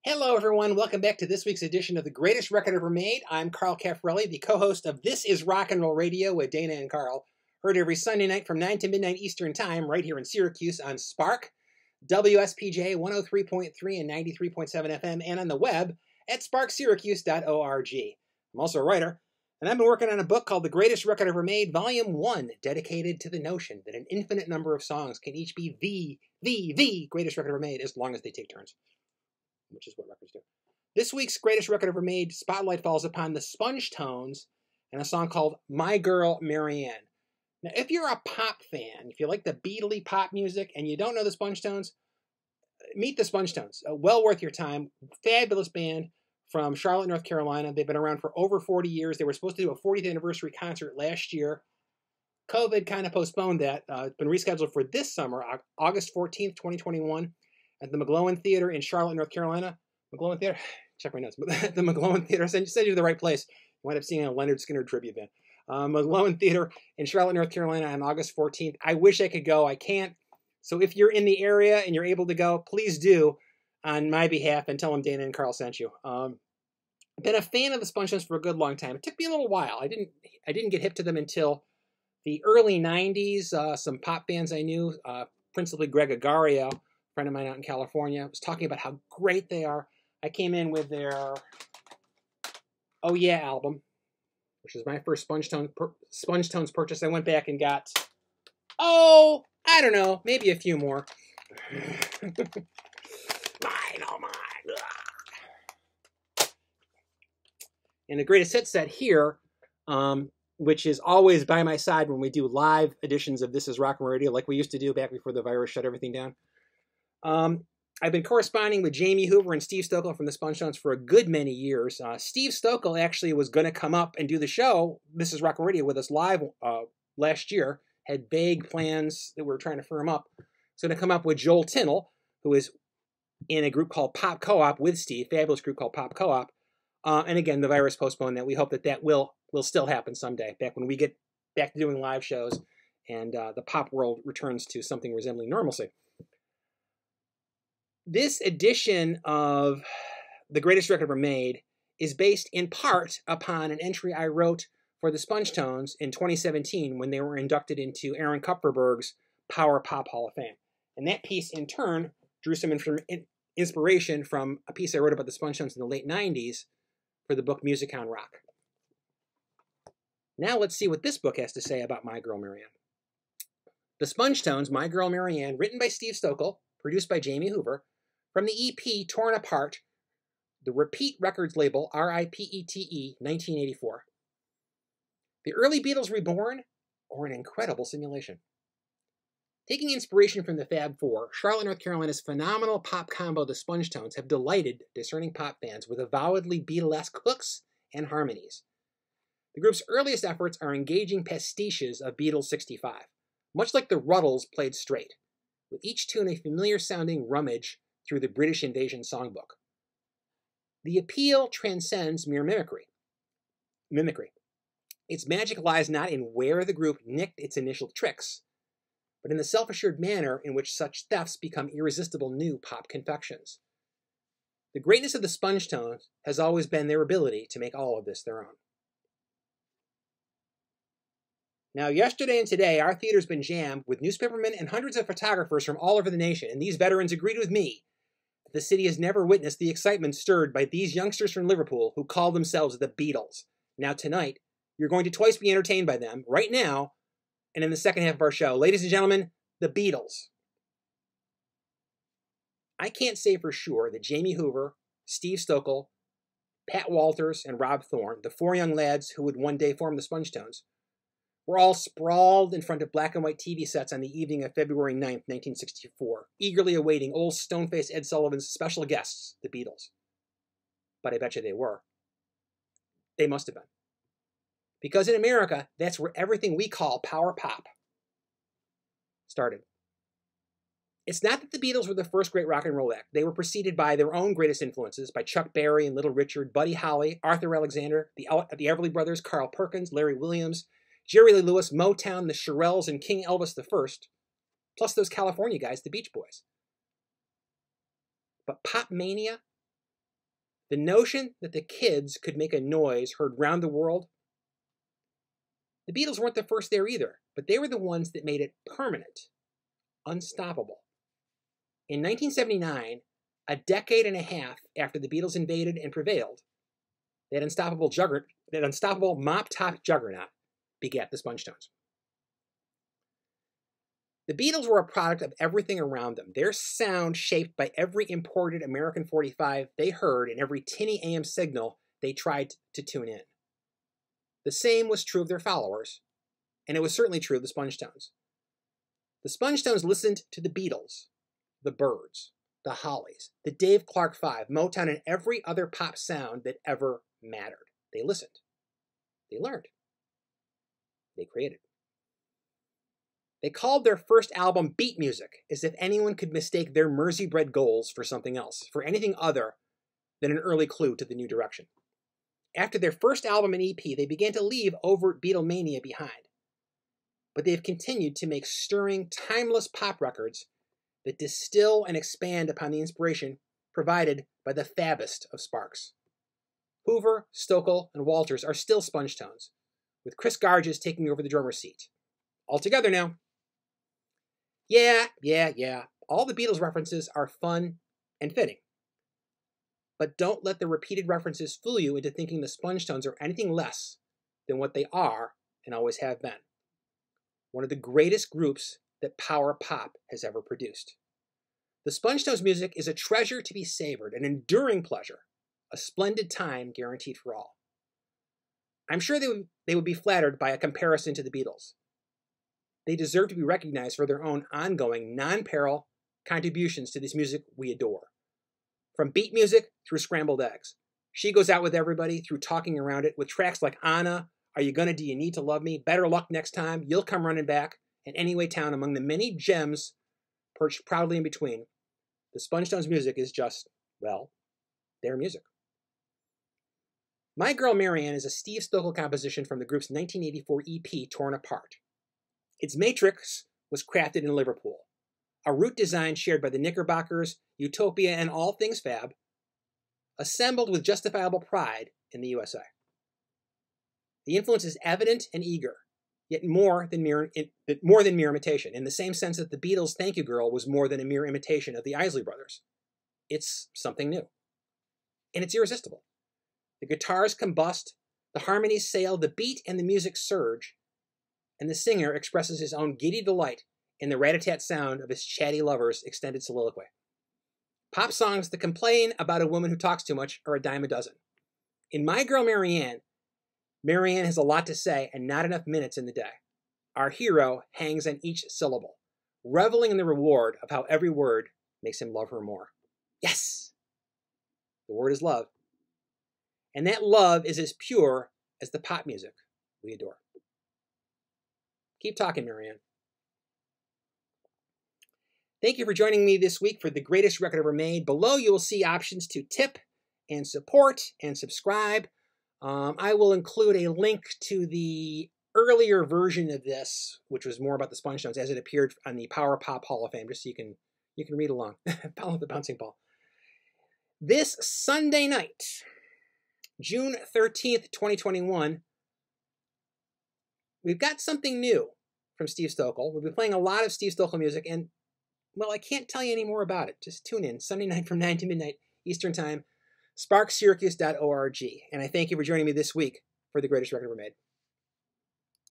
Hello, everyone. Welcome back to this week's edition of The Greatest Record Ever Made. I'm Carl Caffarelli, the co-host of This is Rock and Roll Radio with Dana and Carl. Heard every Sunday night from 9 to midnight Eastern Time right here in Syracuse on Spark, WSPJ 103.3 and 93.7 FM, and on the web at sparksyracuse.org. I'm also a writer, and I've been working on a book called The Greatest Record Ever Made, Volume 1, dedicated to the notion that an infinite number of songs can each be the greatest record ever made as long as they take turns, which is what records do. This week's Greatest Record Ever Made spotlight falls upon the Spongetones and a song called My Girl Marianne. Now, if you're a pop fan, if you like the Beatley pop music and you don't know the Spongetones, meet the Spongetones. Well worth your time. Fabulous band from Charlotte, North Carolina. They've been around for over 40 years. They were supposed to do a 40th anniversary concert last year. COVID kind of postponed that. It's been rescheduled for this summer, August 14th, 2021. At the McGlowan Theater in Charlotte, North Carolina. McGlowan Theater? Check my notes. The McGlowan Theater. Send you to the right place. You wind up seeing a Leonard Skinner tribute band. McGlowan Theater in Charlotte, North Carolina on August 14th. I wish I could go. I can't. So if you're in the area and you're able to go, please do on my behalf and tell them Dana and Carl sent you. I've been a fan of the Spongetones for a good long time. It took me a little while. I didn't get hip to them until the early 90s. Some pop bands I knew, principally Greg Agario, friend of mine out in California, was talking about how great they are. I came in with their Oh Yeah album, which was my first Spongetones purchase. I went back and got, I don't know, maybe a few more. Mine, oh mine. And the greatest hit set here, which is always by my side when we do live editions of This is Rock and Radio, like we used to do back before the virus shut everything down. I've been corresponding with Jamie Hoover and Steve Stokell from the Spongetones for a good many years. Steve Stokell actually was going to come up and do the show, This is Rock and Radio, with us live last year. Had vague plans that we were trying to firm up. He's going to come up with Joel Tinnell, who is in a group called Pop Co-op with Steve, fabulous group called Pop Co-op. And again, the virus postponed that. We hope that will still happen someday, back when we get back to doing live shows and the pop world returns to something resembling normalcy. This edition of The Greatest Record Ever Made is based in part upon an entry I wrote for the Spongetones in 2017 when they were inducted into Aaron Kupferberg's Power Pop Hall of Fame. And that piece, in turn, drew some inspiration from a piece I wrote about the Spongetones in the late 90s for the book Music on Rock. Now let's see what this book has to say about My Girl Marianne. The Spongetones, My Girl Marianne, written by Steve Stokell, produced by Jamie Hoover, from the EP Torn Apart, the Repeat Records label, RIPETE, 1984. The early Beatles reborn, or an incredible simulation. Taking inspiration from the Fab Four, Charlotte, North Carolina's phenomenal pop combo, the Spongetones, have delighted discerning pop fans with avowedly Beatlesque hooks and harmonies. The group's earliest efforts are engaging pastiches of Beatles 65, much like the Ruddles played straight, with each tune a familiar-sounding rummage through the British Invasion songbook. The appeal transcends mere mimicry. Its magic lies not in where the group nicked its initial tricks, but in the self-assured manner in which such thefts become irresistible new pop confections. The greatness of the Spongetones has always been their ability to make all of this their own. Now, yesterday and today, our theater's been jammed with newspapermen and hundreds of photographers from all over the nation, and these veterans agreed with me that the city has never witnessed the excitement stirred by these youngsters from Liverpool who call themselves the Beatles. Now, tonight, you're going to twice be entertained by them, right now, and in the second half of our show. Ladies and gentlemen, the Beatles. I can't say for sure that Jamie Hoover, Steve Stokell, Pat Walters, and Rob Thorne, the four young lads who would one day form the Spongetones, were all sprawled in front of black and white TV sets on the evening of February 9th, 1964, eagerly awaiting old stone-faced Ed Sullivan's special guests, the Beatles. But I bet you they were. They must have been. Because in America, that's where everything we call power pop started. It's not that the Beatles were the first great rock and roll act. They were preceded by their own greatest influences, by Chuck Berry and Little Richard, Buddy Holly, Arthur Alexander, the Everly Brothers, Carl Perkins, Larry Williams, Jerry Lee Lewis, Motown, the Shirelles, and King Elvis I, plus those California guys, the Beach Boys. But pop mania The notion that the kids could make a noise heard round the world. The Beatles weren't the first there either, but they were the ones that made it permanent, unstoppable. In 1979, a decade and a half after the Beatles invaded and prevailed, that unstoppable mop-top juggernaut begat the Sponge-Stones. The Beatles were a product of everything around them, their sound shaped by every imported American 45 they heard and every tinny AM signal they tried to tune in. The same was true of their followers, and it was certainly true of the Sponge-Stones. The Sponge-Stones listened to the Beatles, the Byrds, the Hollies, the Dave Clark Five, Motown, and every other pop sound that ever mattered. They listened. They learned. They created. They called their first album beat music, as if anyone could mistake their Mersey-bred goals for something else, for anything other than an early clue to the new direction. After their first album and EP, they began to leave overt Beatlemania behind. But they have continued to make stirring, timeless pop records that distill and expand upon the inspiration provided by the fabbest of sparks. Hoover, Stokel, and Walters are still Sponge-Tones, with Chris Garges taking over the drummer's seat. All together now. Yeah. All the Beatles references are fun and fitting. But don't let the repeated references fool you into thinking the Sponge-Tones are anything less than what they are and always have been. One of the greatest groups that power pop has ever produced. The Sponge-Tones music is a treasure to be savored, an enduring pleasure, a splendid time guaranteed for all. I'm sure they would be flattered by a comparison to the Beatles. They deserve to be recognized for their own ongoing, non-parallel contributions to this music we adore. From beat music through scrambled eggs. She Goes Out With Everybody through Talking Around It, with tracks like Anna, Are You Gonna Do You Need to Love Me, Better Luck Next Time, You'll Come Running Back, and Anyway Town, among the many gems perched proudly in between. The Sponge-Stones music is just, well, their music. My Girl Marianne is a Steve Stokel composition from the group's 1984 EP, Torn Apart. Its matrix was crafted in Liverpool, a route design shared by the Knickerbockers, Utopia, and All Things Fab, assembled with justifiable pride in the USA. The influence is evident and eager, yet more than mere imitation, in the same sense that the Beatles' Thank You Girl was more than a mere imitation of the Isley Brothers. It's something new. And it's irresistible. The guitars combust, the harmonies sail, the beat and the music surge, and the singer expresses his own giddy delight in the rat-a-tat sound of his chatty lover's extended soliloquy. Pop songs that complain about a woman who talks too much are a dime a dozen. In My Girl Marianne, Marianne has a lot to say and not enough minutes in the day. Our hero hangs on each syllable, reveling in the reward of how every word makes him love her more. Yes! The word is love. And that love is as pure as the pop music we adore. Keep talking, Marianne. Thank you for joining me this week for the greatest record ever made. Below you will see options to tip and support and subscribe. I will include a link to the earlier version of this, which was more about the Sponge-Stones, as it appeared on the Power Pop Hall of Fame, just so you can read along. Follow the bouncing ball. This Sunday night, June 13th, 2021, we've got something new from Steve Stokel. We'll be playing a lot of Steve Stokel music, and, well, I can't tell you any more about it. Just tune in, Sunday night from 9 to midnight Eastern Time, sparksyracuse.org. And I thank you for joining me this week for the greatest record ever made.